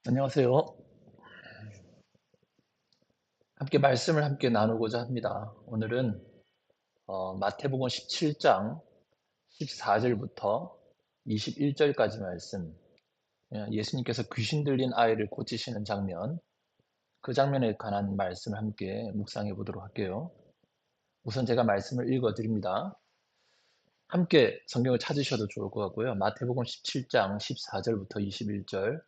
안녕하세요. 함께 말씀을 함께 나누고자 합니다. 오늘은 마태복음 17장 14절부터 21절까지 말씀, 예수님께서 귀신 들린 아이를 고치시는 장면, 그 장면에 관한 말씀을 함께 묵상해 보도록 할게요. 우선 제가 말씀을 읽어 드립니다. 함께 성경을 찾으셔도 좋을 것 같고요. 마태복음 17장 14절부터 21절.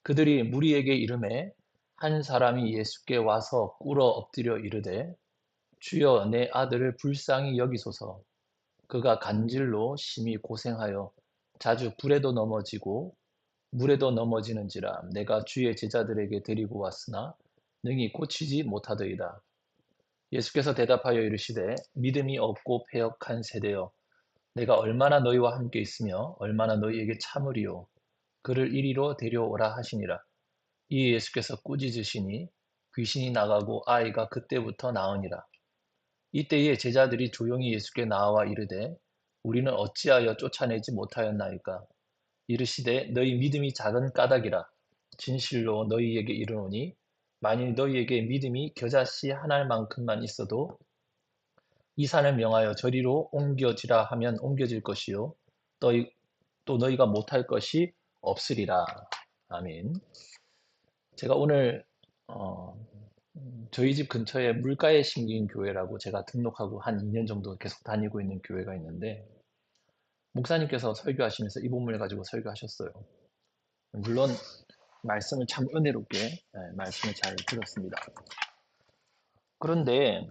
그들이 무리에게 이르매 한 사람이 예수께 와서 꿇어 엎드려 이르되 주여 내 아들을 불쌍히 여기소서. 그가 간질로 심히 고생하여 자주 불에도 넘어지고 물에도 넘어지는지라. 내가 주의 제자들에게 데리고 왔으나 능히 고치지 못하더이다. 예수께서 대답하여 이르시되 믿음이 없고 패역한 세대여, 내가 얼마나 너희와 함께 있으며 얼마나 너희에게 참으리요. 그를 이리로 데려오라 하시니라. 이에 예수께서 꾸짖으시니 귀신이 나가고 아이가 그때부터 나으니라. 이때에 제자들이 조용히 예수께 나와 이르되 우리는 어찌하여 쫓아내지 못하였나이까. 이르시되 너희 믿음이 작은 까닭이라. 진실로 너희에게 이르노니 만일 너희에게 믿음이 겨자씨 한 알만큼만 있어도 이 산을 명하여 저리로 옮겨지라 하면 옮겨질 것이요 또 너희가 못할 것이 없으리라. 아멘. 제가 오늘 어, 저희 집 근처에 물가에 심긴 교회라고 제가 등록하고 한 2년 정도 계속 다니고 있는 교회가 있는데, 목사님께서 설교하시면서 이 본문을 가지고 설교하셨어요. 물론 말씀을 참 은혜롭게 말씀을 잘 들었습니다. 그런데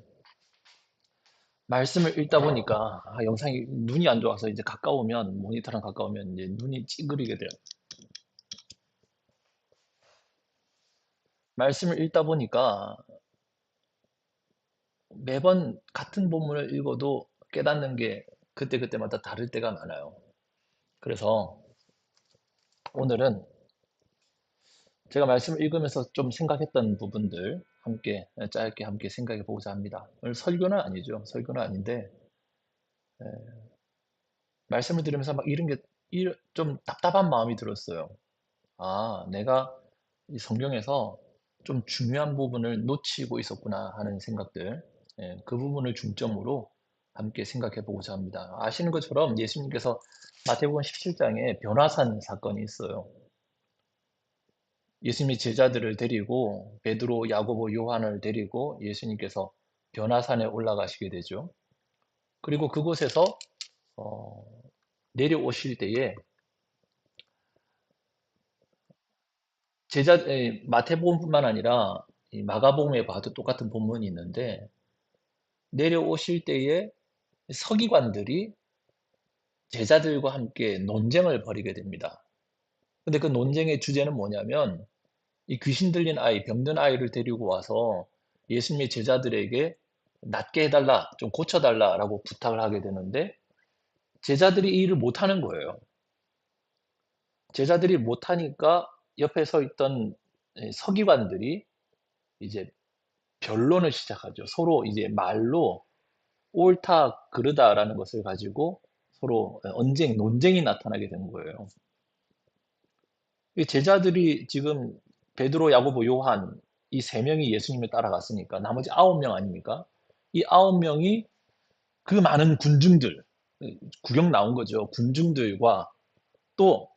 말씀을 읽다 보니까 영상이 눈이 안 좋아서 이제 가까우면, 모니터랑 가까우면 이제 눈이 찌그리게 돼요. 말씀을 읽다 보니까 매번 같은 본문을 읽어도 깨닫는 게 그때그때마다 다를 때가 많아요. 그래서 오늘은 제가 말씀을 읽으면서 좀 생각했던 부분들 함께 짧게 함께 생각해 보고자 합니다. 오늘 설교는 아니죠. 설교는 아닌데 말씀을 들으면서 막 이런 게 좀 답답한 마음이 들었어요. 내가 이 성경에서 좀 중요한 부분을 놓치고 있었구나 하는 생각들, 그 부분을 중점으로 함께 생각해 보고자 합니다. 아시는 것처럼 예수님께서 마태복음 17장에 변화산 사건이 있어요. 예수님이 제자들을 데리고 베드로, 야고보, 요한을 데리고 예수님께서 변화산에 올라가시게 되죠. 그리고 그곳에서 어, 내려오실 때에 마태복음뿐만 아니라 이 마가복음에 봐도 똑같은 본문이 있는데, 내려오실 때에 서기관들이 제자들과 함께 논쟁을 벌이게 됩니다. 근데 그 논쟁의 주제는 뭐냐면 이 귀신 들린 아이, 병든 아이를 데리고 와서 예수님의 제자들에게 낫게 해달라, 좀 고쳐달라라고 부탁을 하게 되는데, 제자들이 이 일을 못하는 거예요. 제자들이 못하니까 옆에 서 있던 서기관들이 이제 변론을 시작하죠. 서로 이제 말로 옳다, 그르다라는 것을 가지고 서로 논쟁이 나타나게 되는 거예요. 이 제자들이 지금 베드로, 야고보, 요한 이 세 명이 예수님을 따라갔으니까 나머지 9명 아닙니까? 이 9명이 그 많은 군중들, 구경 나온 거죠. 군중들과 또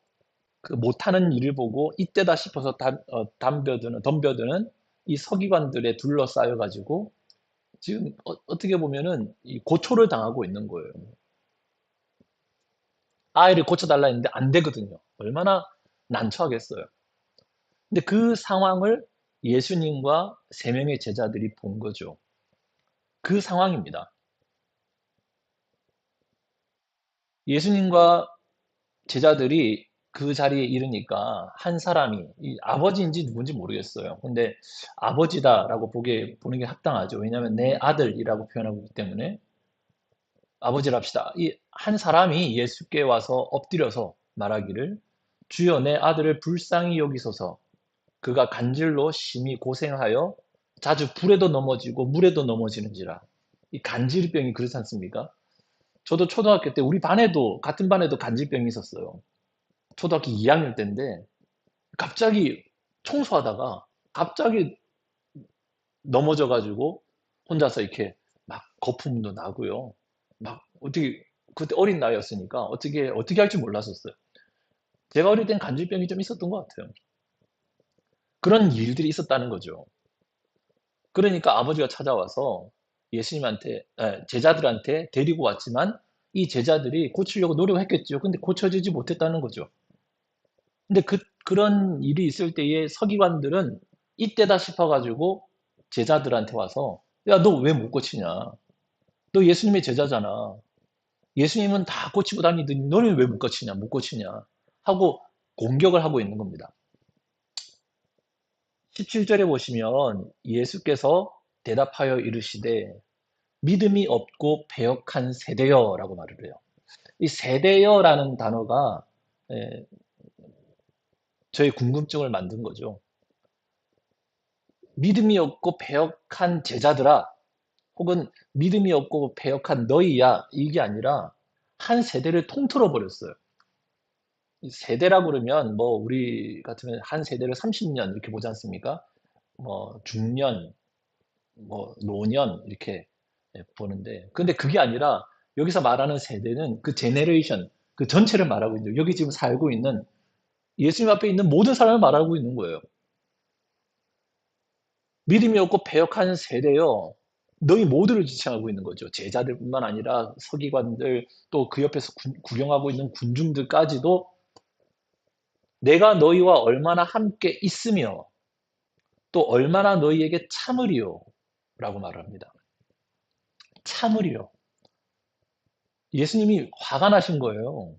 그 못하는 일을 보고 이때다 싶어서 덤벼드는 이 서기관들에 둘러싸여 가지고 지금 떻게 보면은 이 고초를 당하고 있는 거예요. 아이를 고쳐달라 했는데 안 되거든요. 얼마나 난처하겠어요. 근데 그 상황을 예수님과 세 명의 제자들이 본 거죠. 그 상황입니다. 예수님과 제자들이 그 자리에 이르니까 한 사람이 이 아버지인지 누군지 모르겠어요. 근데 아버지다라고 보는 게 합당하죠. 왜냐하면 내 아들이라고 표현하고 있기 때문에 아버지랍시다. 이 한 사람이 예수께 와서 엎드려서 말하기를 주여 내 아들을 불쌍히 여기소서. 그가 간질로 심히 고생하여 자주 불에도 넘어지고 물에도 넘어지는지라. 이 간질병이 그렇지 않습니까? 저도 초등학교 때 우리 같은 반에도 간질병이 있었어요. 초등학교 2학년 때인데 갑자기 청소하다가 갑자기 넘어져 가지고 혼자서 이렇게 막 거품도 나고요. 막 어떻게 그때 어린 나이였으니까 어떻게 할지 몰랐었어요. 제가 어릴 땐 간질병이 좀 있었던 것 같아요. 그런 일들이 있었다는 거죠. 그러니까 아버지가 찾아와서 예수님한테 제자들한테 데리고 왔지만 이 제자들이 고치려고 노력했겠죠. 근데 고쳐지지 못했다는 거죠. 근데 그런 일이 있을 때에 서기관들은 이때다 싶어 가지고 제자들한테 와서 "야, 너 왜 못 고치냐? 너 예수님의 제자잖아. 예수님은 다 고치고 다니더니 너는 왜 못 고치냐? 못 고치냐?" 하고 공격을 하고 있는 겁니다. 17절에 보시면 예수께서 대답하여 이르시되 "믿음이 없고 배역한 세대여"라고 말을 해요. 이 세대여라는 단어가 예 저의 궁금증을 만든 거죠. 믿음이 없고 배역한 제자들아, 혹은 믿음이 없고 배역한 너희야, 이게 아니라 한 세대를 통틀어 버렸어요. 이 세대라고 그러면 뭐 우리 같으면 한 세대를 30년 이렇게 보지 않습니까? 뭐 중년, 뭐 노년 이렇게 보는데, 근데 그게 아니라 여기서 말하는 세대는 그 제너레이션, 그 전체를 말하고 있는, 여기 지금 살고 있는 예수님 앞에 있는 모든 사람을 말하고 있는 거예요. 믿음이 없고 배역한 세대여, 너희 모두를 지칭하고 있는 거죠. 제자들뿐만 아니라 서기관들, 또 그 옆에서 구경하고 있는 군중들까지도 내가 너희와 얼마나 함께 있으며 또 얼마나 너희에게 참으리요 라고 말합니다. 참으리요. 예수님이 화가 나신 거예요.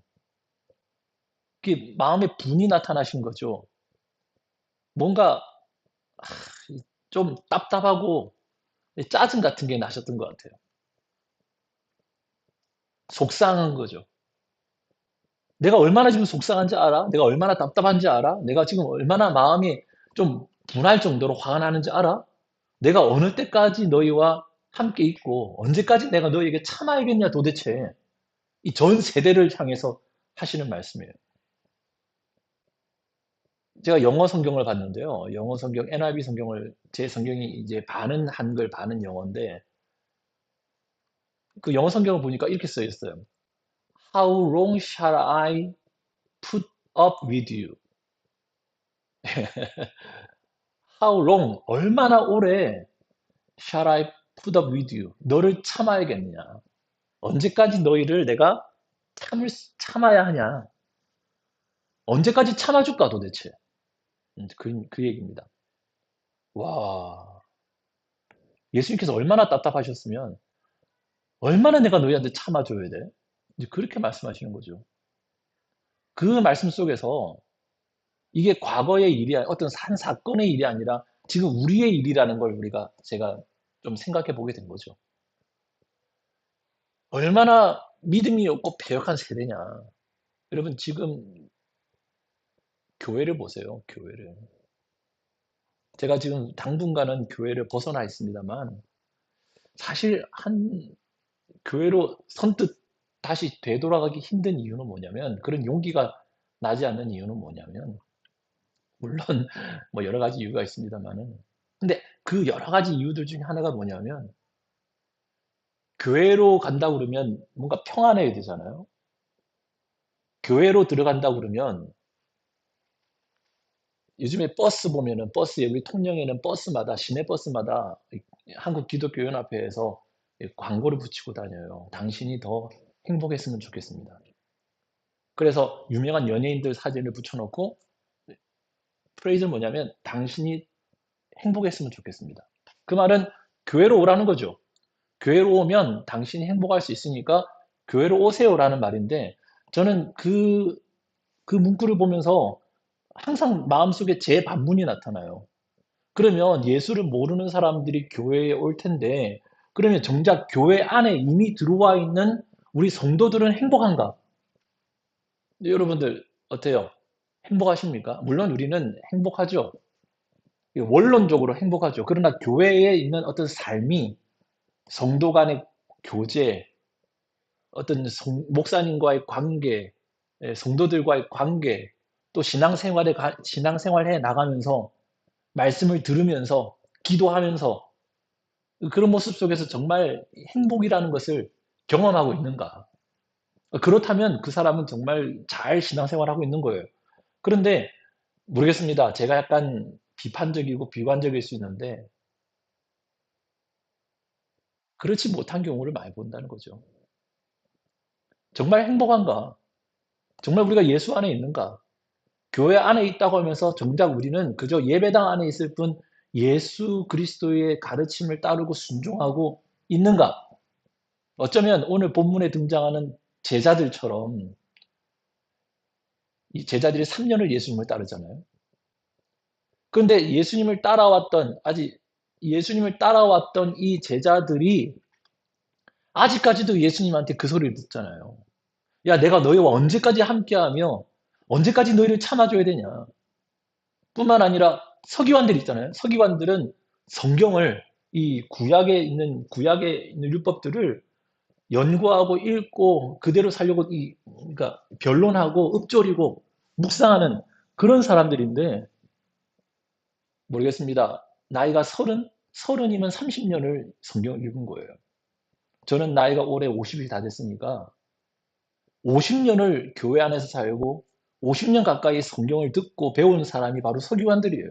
마음에 분이 나타나신 거죠. 뭔가 좀 답답하고 짜증 같은 게 나셨던 것 같아요. 속상한 거죠. 내가 얼마나 지금 속상한지 알아? 내가 얼마나 답답한지 알아? 내가 지금 얼마나 마음이 좀 분할 정도로 화가 나는지 알아? 내가 어느 때까지 너희와 함께 있고 언제까지 내가 너희에게 참아야겠냐 도대체. 이 전 세대를 향해서 하시는 말씀이에요. 제가 영어 성경을 봤는데요. 영어 성경 NIV 성경을, 제 성경이 이제 반은 한글 반은 영어인데 그 영어 성경을 보니까 이렇게 써 있어요. How long shall I put up with you? How long, 얼마나 오래 shall I put up with you? 너를 참아야겠느냐? 언제까지 너희를 내가 참아야 하냐? 언제까지 참아줄까 도대체? 그 얘기입니다. 와, 예수님께서 얼마나 답답하셨으면 얼마나 내가 너희한테 참아줘야 돼? 이제 그렇게 말씀하시는 거죠. 그 말씀 속에서 이게 과거의 일이 어떤 한 사건의 일이 아니라 지금 우리의 일이라는 걸 제가 좀 생각해 보게 된 거죠. 얼마나 믿음이 없고 배역한 세대냐. 여러분 지금 교회를 보세요. 교회를. 제가 지금 당분간은 교회를 벗어나 있습니다만 사실 한 교회로 선뜻 다시 되돌아가기 힘든 이유는 뭐냐면, 그런 용기가 나지 않는 이유는 뭐냐면, 물론 뭐 여러 가지 이유가 있습니다만은, 근데 그 여러 가지 이유들 중에 하나가 뭐냐면, 교회로 간다고 그러면 뭔가 평안해야 되잖아요. 교회로 들어간다고 그러면 요즘에 버스 보면은, 버스에 우리 통영에는 버스마다, 시내버스마다 한국 기독교 연합회에서 광고를 붙이고 다녀요. 당신이 더 행복했으면 좋겠습니다. 그래서 유명한 연예인들 사진을 붙여 놓고 프레이즈는 뭐냐면 당신이 행복했으면 좋겠습니다. 그 말은 교회로 오라는 거죠. 교회로 오면 당신이 행복할 수 있으니까 교회로 오세요라는 말인데, 저는 그 문구를 보면서 항상 마음속에 제 반문이 나타나요. 그러면 예수를 모르는 사람들이 교회에 올 텐데, 그러면 정작 교회 안에 이미 들어와 있는 우리 성도들은 행복한가? 여러분들 어때요? 행복하십니까? 물론 우리는 행복하죠. 원론적으로 행복하죠. 그러나 교회에 있는 어떤 삶이, 성도 간의 교제, 어떤 목사님과의 관계, 성도들과의 관계, 또 신앙생활해 나가면서 말씀을 들으면서 기도하면서 그런 모습 속에서 정말 행복이라는 것을 경험하고 있는가? 그렇다면 그 사람은 정말 잘 신앙생활하고 있는 거예요. 그런데 모르겠습니다. 제가 약간 비판적이고 비관적일 수 있는데 그렇지 못한 경우를 많이 본다는 거죠. 정말 행복한가? 정말 우리가 예수 안에 있는가? 교회 안에 있다고 하면서 정작 우리는 그저 예배당 안에 있을 뿐 예수 그리스도의 가르침을 따르고 순종하고 있는가? 어쩌면 오늘 본문에 등장하는 제자들처럼 이 제자들이 3 년을 예수님을 따르잖아요. 그런데 예수님을 따라왔던 이 제자들이 아직까지도 예수님한테 그 소리를 듣잖아요. "야 내가 너희와 언제까지 함께하며 언제까지 너희를 참아 줘야 되냐." 뿐만 아니라 서기관들 있잖아요. 서기관들은 성경을 이 구약에 있는 율법들을 연구하고 읽고 그대로 살려고 그러니까 변론하고 읊조리고 묵상하는 그런 사람들인데 모르겠습니다. 나이가 30이면 30년을 성경을 읽은 거예요. 저는 나이가 올해 50이 다 됐으니까 50년을 교회 안에서 살고 50년 가까이 성경을 듣고 배운 사람이 바로 서기관들이에요.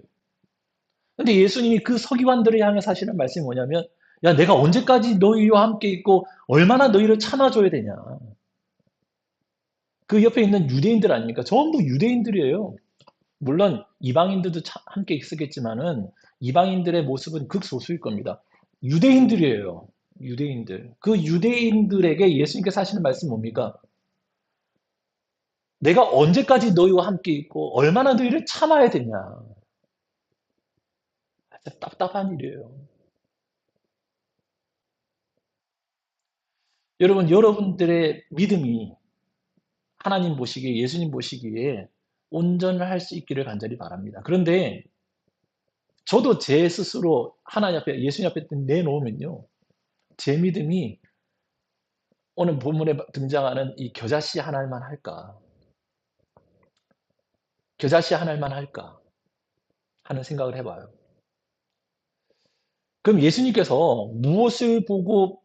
근데 예수님이 그 서기관들을 향해서 하시는 말씀이 뭐냐면 "야 내가 언제까지 너희와 함께 있고 얼마나 너희를 참아 줘야 되냐." 그 옆에 있는 유대인들 아닙니까? 전부 유대인들이에요. 물론 이방인들도 함께 있었겠지만은 이방인들의 모습은 극소수일 겁니다. 유대인들이에요. 유대인들. 그 유대인들에게 예수님께서 하시는 말씀이 뭡니까? "내가 언제까지 너희와 함께 있고 얼마나 너희를 참아야 되냐." 진짜 답답한 일이에요. 여러분들의 믿음이 하나님 보시기에 예수님 보시기에 온전할 수 있기를 간절히 바랍니다. 그런데 저도 제 스스로 하나님 앞에 예수님 앞에 내놓으면요. 제 믿음이 오늘 본문에 등장하는 이 겨자씨 하나만 할까? 겨자씨 하나만 할까? 하는 생각을 해 봐요. 그럼 예수님께서 무엇을 보고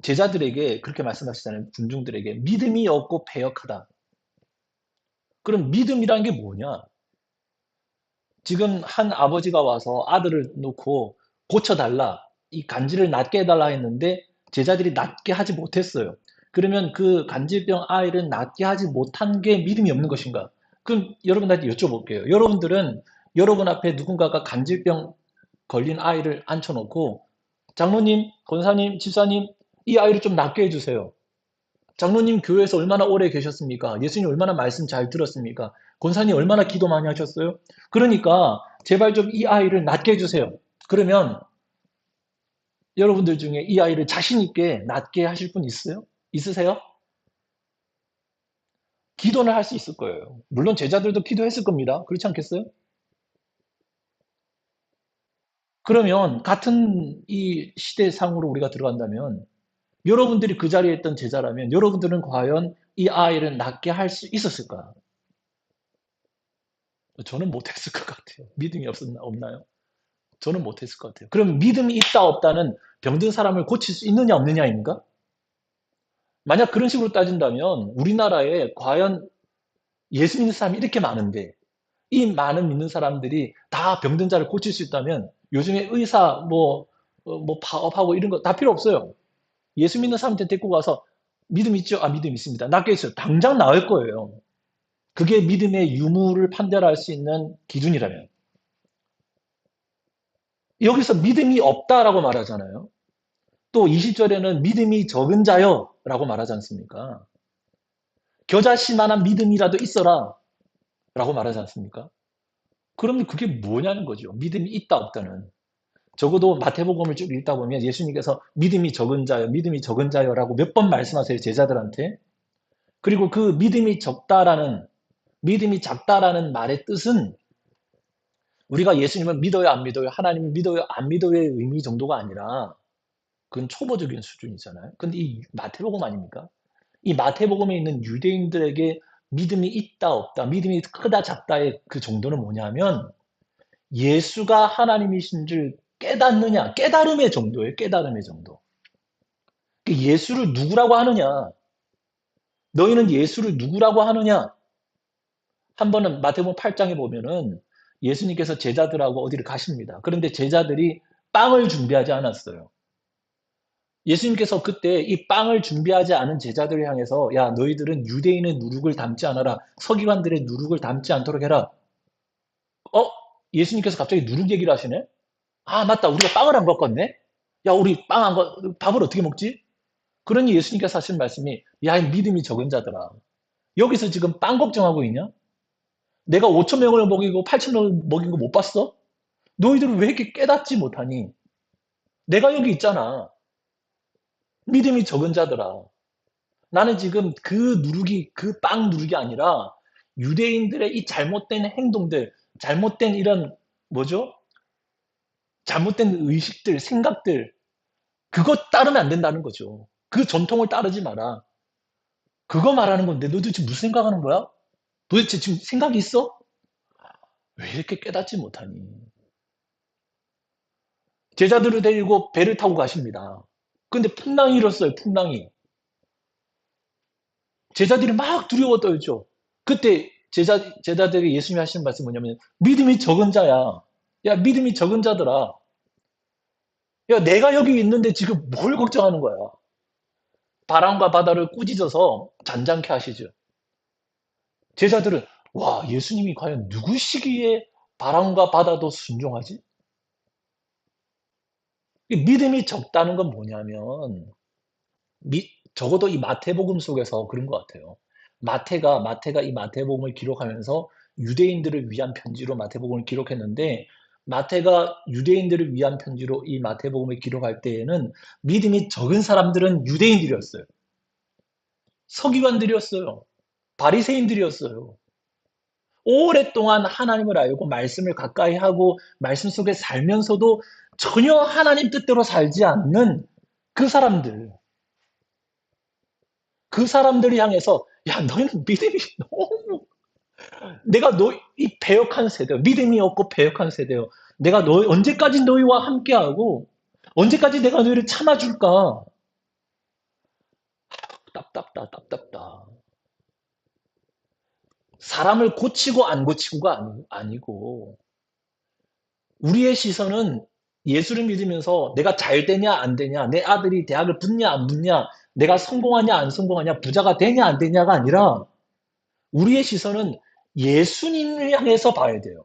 제자들에게 그렇게 말씀하시잖아요. 군중들에게 "믿음이 없고 패역하다." 그럼 믿음이라는 게 뭐냐? 지금 한 아버지가 와서 아들을 놓고 "고쳐 달라. 이 간질을 낫게 해 달라." 했는데 제자들이 낫게 하지 못했어요. 그러면 그 간질병 아이를 낫게 하지 못한 게 믿음이 없는 것인가? 그럼 여러분들한테 여쭤볼게요. 여러분들은 여러분 앞에 누군가가 간질병 걸린 아이를 앉혀 놓고 "장로님, 권사님, 집사님 이 아이를 좀 낫게 해 주세요." 장로님 교회에서 얼마나 오래 계셨습니까? 예수님 얼마나 말씀 잘 들었습니까? 권사님 얼마나 기도 많이 하셨어요? 그러니까 제발 좀 이 아이를 낫게 해주세요. 그러면 여러분들 중에 이 아이를 자신 있게 낫게 하실 분 있어요? 있으세요? 기도는 할 수 있을 거예요. 물론 제자들도 기도했을 겁니다. 그렇지 않겠어요? 그러면 같은 이 시대상으로 우리가 들어간다면 여러분들이 그 자리에 있던 제자라면 여러분들은 과연 이 아이를 낫게 할 수 있었을까? 저는 못했을 것 같아요. 믿음이 없나요? 저는 못했을 것 같아요. 그럼 믿음이 있다 없다는 병든 사람을 고칠 수 있느냐 없느냐입니까? 만약 그런 식으로 따진다면 우리나라에 과연 예수 믿는 사람이 이렇게 많은데 이 많은 믿는 사람들이 다 병든 자를 고칠 수 있다면 요즘에 의사 뭐 파업하고 이런 거 다 필요 없어요. 예수 믿는 사람한테 데리고 가서 "믿음 있죠?" "아 믿음 있습니다." 낫게 해주세요. 당장 나을 거예요. 그게 믿음의 유무를 판별할 수 있는 기준이라면. 여기서 "믿음이 없다."라고 말하잖아요. 또 20절에는 "믿음이 적은 자여"라고 말하지 않습니까? "겨자씨만한 믿음이라도 있어라"라고 말하지 않습니까? 그러면 그게 뭐냐는 거죠. 믿음이 있다 없다는. 적어도 마태복음을 쭉 읽다 보면 예수님께서 "믿음이 적은 자여, 믿음이 적은 자여"라고 몇 번 말씀하세요, 제자들한테. 그리고 그 믿음이 작다라는 말의 뜻은 우리가 예수님을 믿어요, 안 믿어요, 하나님을 믿어요, 안 믿어요의 의미 정도가 아니라 그건 초보적인 수준이잖아요. 근데 이 마태복음 아닙니까? 이 마태복음에 있는 유대인들에게 믿음이 있다 없다, 믿음이 크다 작다의 그 정도는 뭐냐면 예수가 하나님이신 줄 깨닫느냐, 깨달음의 정도예요. 깨달음의 정도. 그 예수를 누구라고 하느냐, 너희는 예수를 누구라고 하느냐. 한 번은 마태복음 8장에 보면은 예수님께서 제자들하고 어디를 가십니다. 그런데 제자들이 빵을 준비하지 않았어요. 예수님께서 그때 이 빵을 준비하지 않은 제자들을 향해서 야, 너희들은 유대인의 누룩을 담지 않아라. 서기관들의 누룩을 담지 않도록 해라. 어? 예수님께서 갑자기 누룩 얘기를 하시네? 아, 맞다. 우리가 빵을 안 갖고 왔네? 야, 우리 빵 안 밥을 어떻게 먹지? 그러니 예수님께서 하신 말씀이 야, 이 믿음이 적은 자들아. 여기서 지금 빵 걱정하고 있냐? 내가 5천 명을 먹이고 8천 명을 먹인 거 못 봤어? 너희들은 왜 이렇게 깨닫지 못하니? 내가 여기 있잖아. 믿음이 적은 자들아. 나는 지금 그 누룩이, 그 빵 누룩이 아니라 유대인들의 이 잘못된 행동들, 잘못된 이런, 뭐죠? 잘못된 의식들, 생각들, 그것 따르면 안 된다는 거죠. 그 전통을 따르지 마라. 그거 말하는 건데, 너 도대체 무슨 생각하는 거야? 도대체 지금 생각이 있어? 왜 이렇게 깨닫지 못하니? 제자들을 데리고 배를 타고 가십니다. 근데 풍랑이 일었어요, 풍랑이. 제자들이 막 두려워 떨죠. 그때 제자들에게 예수님이 하시는 말씀이 뭐냐면, 믿음이 적은 자야. 야, 믿음이 적은 자들아. 야, 내가 여기 있는데 지금 뭘 걱정하는 거야? 바람과 바다를 꾸짖어서 잔잔케 하시죠. 제자들은, 와, 예수님이 과연 누구시기에 바람과 바다도 순종하지? 믿음이 적다는 건 뭐냐면, 적어도 이 마태복음 속에서 그런 것 같아요. 마태가 이 마태복음을 기록하면서 유대인들을 위한 편지로 마태복음을 기록했는데, 마태가 유대인들을 위한 편지로 이 마태복음을 기록할 때에는 믿음이 적은 사람들은 유대인들이었어요. 서기관들이었어요. 바리새인들이었어요. 오랫동안 하나님을 알고 말씀을 가까이 하고 말씀 속에 살면서도 전혀 하나님 뜻대로 살지 않는 그 사람들. 그 사람들을 향해서 야, 너희는 믿음이 너무 내가 이 배역한 세대, 믿음이 없고 배역한 세대요. 내가 언제까지 너희와 함께하고 언제까지 내가 너희를 참아줄까? 답답다, 답답다. 사람을 고치고 안 고치고가 아니고 우리의 시선은 예수를 믿으면서 내가 잘 되냐 안 되냐, 내 아들이 대학을 붙냐 안 붙냐, 내가 성공하냐 안 성공하냐, 부자가 되냐 안 되냐가 아니라 우리의 시선은 예수님을 향해서 봐야 돼요.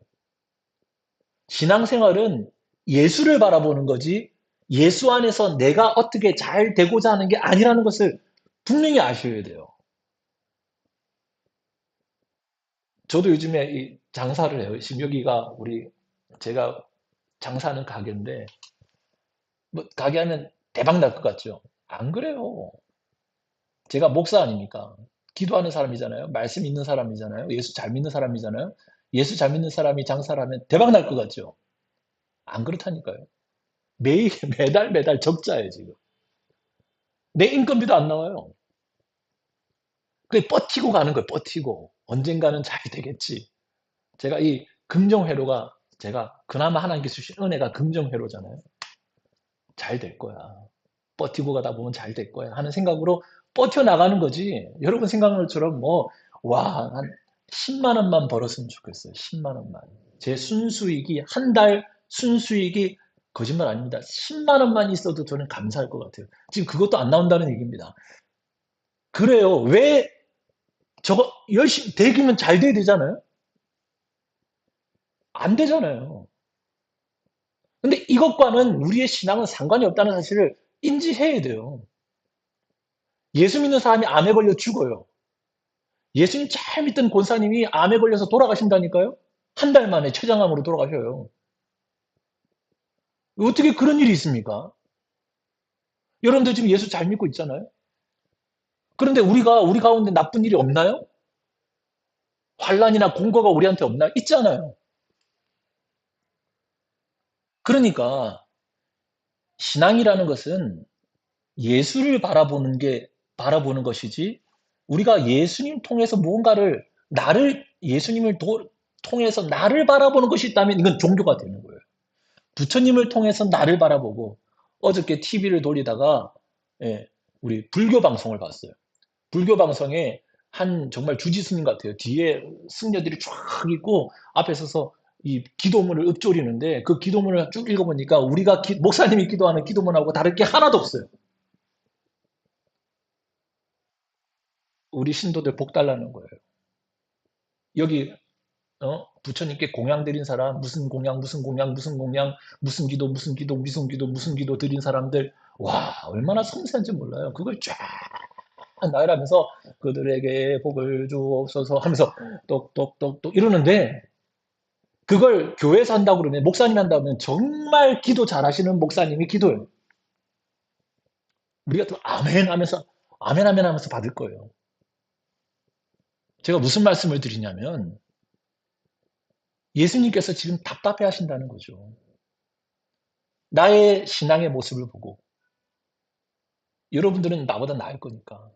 신앙생활은 예수를 바라보는 거지 예수 안에서 내가 어떻게 잘 되고자 하는 게 아니라는 것을 분명히 아셔야 돼요. 저도 요즘에 이 장사를 해요. 지금 여기가 제가 장사하는 가게인데 뭐 가게 하면 대박 날 것 같죠? 안 그래요. 제가 목사 아닙니까? 기도하는 사람이잖아요. 말씀 있는 사람이잖아요. 예수 잘 믿는 사람이잖아요. 예수 잘 믿는 사람이 장사를 하면 대박 날 것 같죠? 안 그렇다니까요. 매일, 매달 적자예요, 지금. 내 인건비도 안 나와요. 그게 버티고 가는 거예요, 버티고. 언젠가는 잘 되겠지. 제가 이 긍정회로가, 제가 그나마 하나님께서 주신 은혜가 긍정회로잖아요. 잘 될 거야. 버티고 가다 보면 잘 될 거야. 하는 생각으로 버텨나가는 거지. 여러분 생각하는 것처럼 한 10만 원만 벌었으면 좋겠어요. 10만 원만. 제 순수익이, 한 달 순수익이 거짓말 아닙니다. 10만 원만 있어도 저는 감사할 것 같아요. 지금 그것도 안 나온다는 얘기입니다. 그래요. 왜 저거 열심히 되기면 잘 돼야 되잖아요? 안 되잖아요. 근데 이것과는 우리의 신앙은 상관이 없다는 사실을 인지해야 돼요. 예수 믿는 사람이 암에 걸려 죽어요. 예수님 잘 믿던 권사님이 암에 걸려서 돌아가신다니까요? 한 달 만에 췌장암으로 돌아가셔요. 어떻게 그런 일이 있습니까? 여러분들 지금 예수 잘 믿고 있잖아요? 그런데 우리 가운데 나쁜 일이 없나요? 환란이나 공고가 우리한테 없나요? 있잖아요. 그러니까 신앙이라는 것은 예수를 바라보는 것이지 우리가 예수님 통해서 무언가를 나를 예수님을 통해서 나를 바라보는 것이 있다면 이건 종교가 되는 거예요. 부처님을 통해서 나를 바라보고 어저께 TV를 돌리다가 예, 우리 불교 방송을 봤어요. 불교 방송에 한 정말 주지스님 같아요. 뒤에 승려들이 쫙 있고 앞에 서서 이 기도문을 읊조리는데 그 기도문을 쭉 읽어보니까 우리가 목사님이 기도하는 기도문하고 다를 게 하나도 없어요. 우리 신도들 복 달라는 거예요. 여기 부처님께 공양 드린 사람 무슨 공양 무슨 공양 무슨 공양 무슨 기도 무슨 기도 무슨 기도 무슨 기도 드린 사람들 와 얼마나 섬세한지 몰라요. 그걸 쫙 나열하면서 그들에게 복을 주옵소서 하면서 똑똑똑똑 이러는데 그걸 교회에서 한다고 그러면 목사님이 한다면 정말 기도 잘하시는 목사님이 기도해요. 우리가 또 아멘 하면서 아멘 아멘 하면서 받을 거예요. 제가 무슨 말씀을 드리냐면 예수님께서 지금 답답해 하신다는 거죠. 나의 신앙의 모습을 보고 여러분들은 나보다 나을 거니까.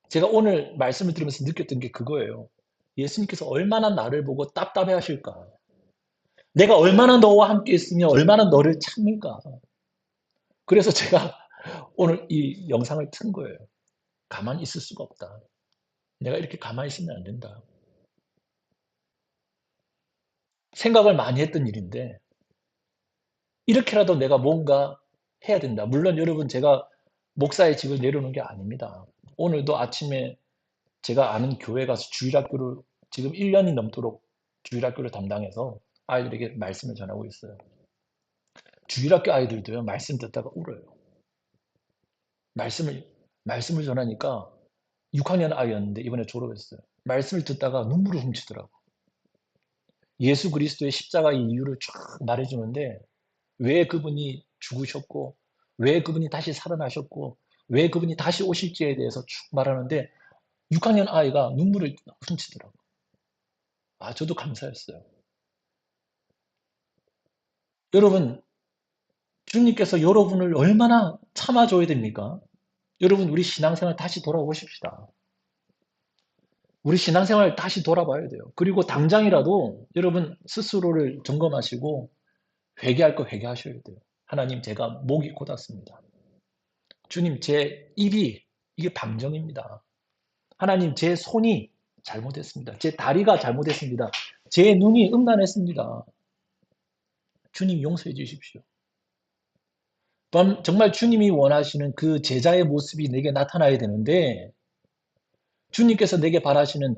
제가 오늘 말씀을 들으면서 느꼈던 게 그거예요. 예수님께서 얼마나 나를 보고 답답해 하실까. 내가 얼마나 너와 함께 있으며 얼마나 너를 찾는가. 그래서 제가 오늘 이 영상을 튼 거예요. 가만히 있을 수가 없다. 내가 이렇게 가만히 있으면 안 된다. 생각을 많이 했던 일인데 이렇게라도 내가 뭔가 해야 된다. 물론 여러분 제가 목사의 집을 내려놓은 게 아닙니다. 오늘도 아침에 제가 아는 교회 가서 주일학교를 지금 1년이 넘도록 주일학교를 담당해서 아이들에게 말씀을 전하고 있어요. 주일학교 아이들도요, 말씀 듣다가 울어요. 말씀을, 말씀을 전하니까 6학년 아이였는데 이번에 졸업했어요. 말씀을 듣다가 눈물을 훔치더라고. 예수 그리스도의 십자가의 이유를 쫙 말해주는데 왜 그분이 죽으셨고 왜 그분이 다시 살아나셨고 왜 그분이 다시 오실지에 대해서 쭉 말하는데 6학년 아이가 눈물을 훔치더라고. 아, 저도 감사했어요. 여러분, 주님께서 여러분을 얼마나 참아줘야 됩니까? 여러분, 우리 신앙생활 다시 돌아오십시다. 우리 신앙생활 다시 돌아봐야 돼요. 그리고 당장이라도 여러분 스스로를 점검하시고 회개할 거 회개하셔야 돼요. 하나님, 제가 목이 곧았습니다. 주님, 제 입이 이게 방정입니다. 하나님, 제 손이 잘못했습니다. 제 다리가 잘못했습니다. 제 눈이 음란했습니다. 주님 용서해 주십시오. 정말 주님이 원하시는 그 제자의 모습이 내게 나타나야 되는데 주님께서 내게 바라시는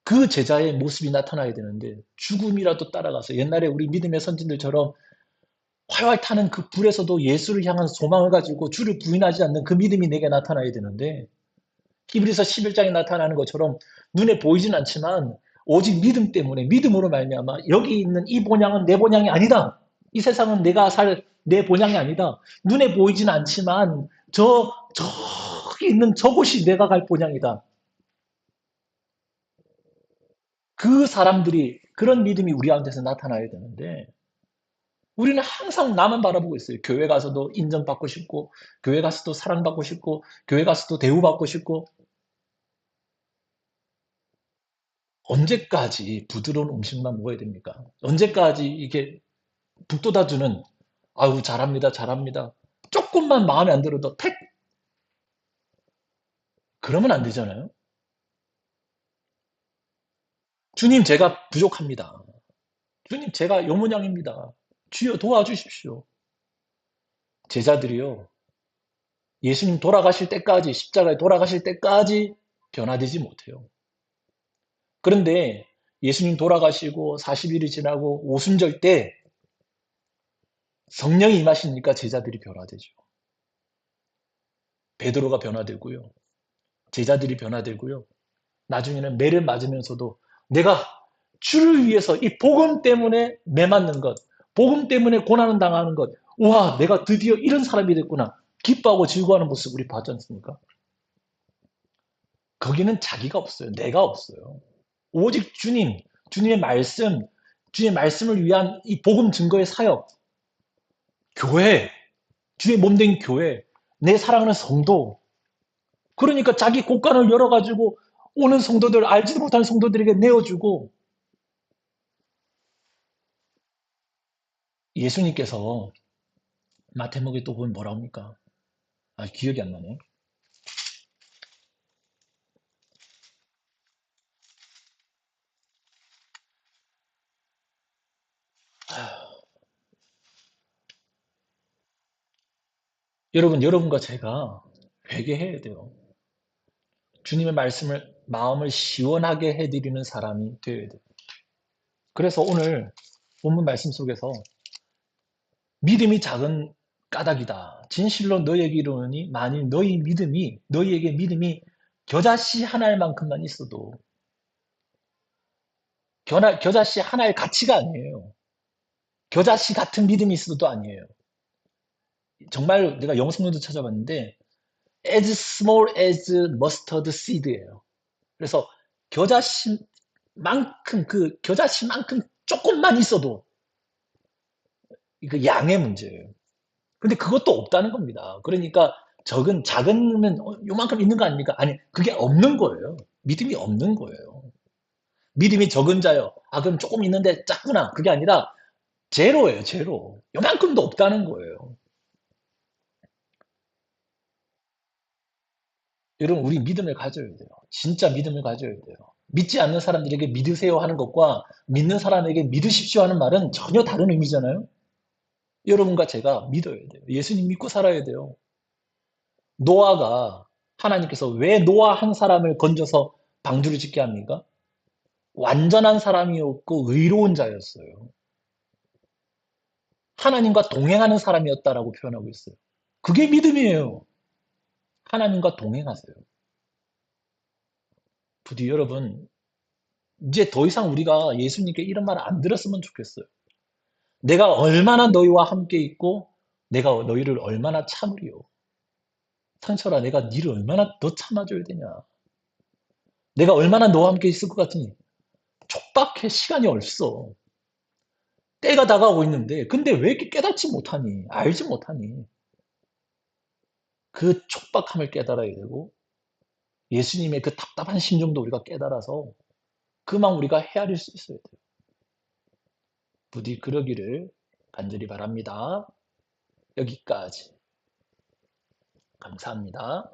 그 제자의 모습이 나타나야 되는데 죽음이라도 따라가서 옛날에 우리 믿음의 선진들처럼 활활 타는 그 불에서도 예수를 향한 소망을 가지고 주를 부인하지 않는 그 믿음이 내게 나타나야 되는데 히브리서 11장에 나타나는 것처럼 눈에 보이진 않지만 오직 믿음 때문에 믿음으로 말미암아 여기 있는 이 본향은 내 본향이 아니다. 이 세상은 내가 살 내 본향이 아니다. 눈에 보이진 않지만 저기 있는 저곳이 내가 갈 본향이다. 그 사람들이 그런 믿음이 우리 가운데서 나타나야 되는데 우리는 항상 나만 바라보고 있어요. 교회 가서도 인정받고 싶고 교회 가서도 사랑받고 싶고 교회 가서도 대우받고 싶고 언제까지 부드러운 음식만 먹어야 됩니까? 언제까지 이게 북돋아주는 아유 잘합니다 잘합니다 조금만 마음에 안 들어도 택 그러면 안 되잖아요. 주님 제가 부족합니다. 주님 제가 요 모양입니다. 주여 도와주십시오. 제자들이요 예수님 돌아가실 때까지 십자가에 돌아가실 때까지 변화되지 못해요. 그런데 예수님 돌아가시고 40일이 지나고 오순절 때 성령이 임하시니까 제자들이 변화되죠. 베드로가 변화되고요. 제자들이 변화되고요. 나중에는 매를 맞으면서도 내가 주를 위해서 이 복음 때문에 매 맞는 것, 복음 때문에 고난을 당하는 것, 와, 내가 드디어 이런 사람이 됐구나. 기뻐하고 즐거워하는 모습 우리 봤지 않습니까? 거기는 자기가 없어요. 내가 없어요. 오직 주님, 주님의 말씀, 주의 말씀을 위한 이 복음 증거의 사역, 교회, 주의 몸된 교회, 내 사랑하는 성도, 그러니까 자기 곳간을 열어 가지고 오는 성도들, 알지도 못하는 성도들에게 내어 주고, 예수님께서 마태복음에 또 보면 뭐라 합니까? 아, 기억이 안 나네. 여러분과 제가 회개해야 돼요. 주님의 말씀을, 마음을 시원하게 해드리는 사람이 되어야 돼요. 그래서 오늘 본문 말씀 속에서 믿음이 작은 까닭이다. 진실로 너희에게 이르노니 만일 너희에게 믿음이 겨자씨 하나만큼만 있어도, 겨자씨 하나의 가치가 아니에요. 겨자씨 같은 믿음이 있어도 아니에요. 정말 내가 영어 성경도 찾아봤는데 as small as mustard seed예요. 그래서 겨자씨만큼 조금만 있어도 이거 양의 문제예요. 근데 그것도 없다는 겁니다. 그러니까 작은면 요만큼 있는 거 아닙니까? 아니, 그게 없는 거예요. 믿음이 없는 거예요. 믿음이 적은 자요. 아, 그럼 조금 있는데 작구나. 그게 아니라 제로예요, 제로. 요만큼도 없다는 거예요. 여러분, 우리 믿음을 가져야 돼요. 진짜 믿음을 가져야 돼요. 믿지 않는 사람들에게 믿으세요 하는 것과 믿는 사람에게 믿으십시오 하는 말은 전혀 다른 의미잖아요. 여러분과 제가 믿어야 돼요. 예수님 믿고 살아야 돼요. 노아가, 하나님께서 왜 노아 한 사람을 건져서 방주를 짓게 합니까? 완전한 사람이었고 의로운 자였어요. 하나님과 동행하는 사람이었다라고 표현하고 있어요. 그게 믿음이에요. 하나님과 동행하세요. 부디 여러분, 이제 더 이상 우리가 예수님께 이런 말 안 들었으면 좋겠어요. 내가 얼마나 너희와 함께 있고 내가 너희를 얼마나 참으리요. 상철아, 내가 니를 얼마나 더 참아줘야 되냐. 내가 얼마나 너와 함께 있을 것 같으니. 촉박해. 시간이 없어. 때가 다가오고 있는데 근데 왜 이렇게 깨닫지 못하니, 알지 못하니. 그 촉박함을 깨달아야 되고 예수님의 그 답답한 심정도 우리가 깨달아서 그만 우리가 헤아릴 수 있어야 돼요. 부디 그러기를 간절히 바랍니다. 여기까지. 감사합니다.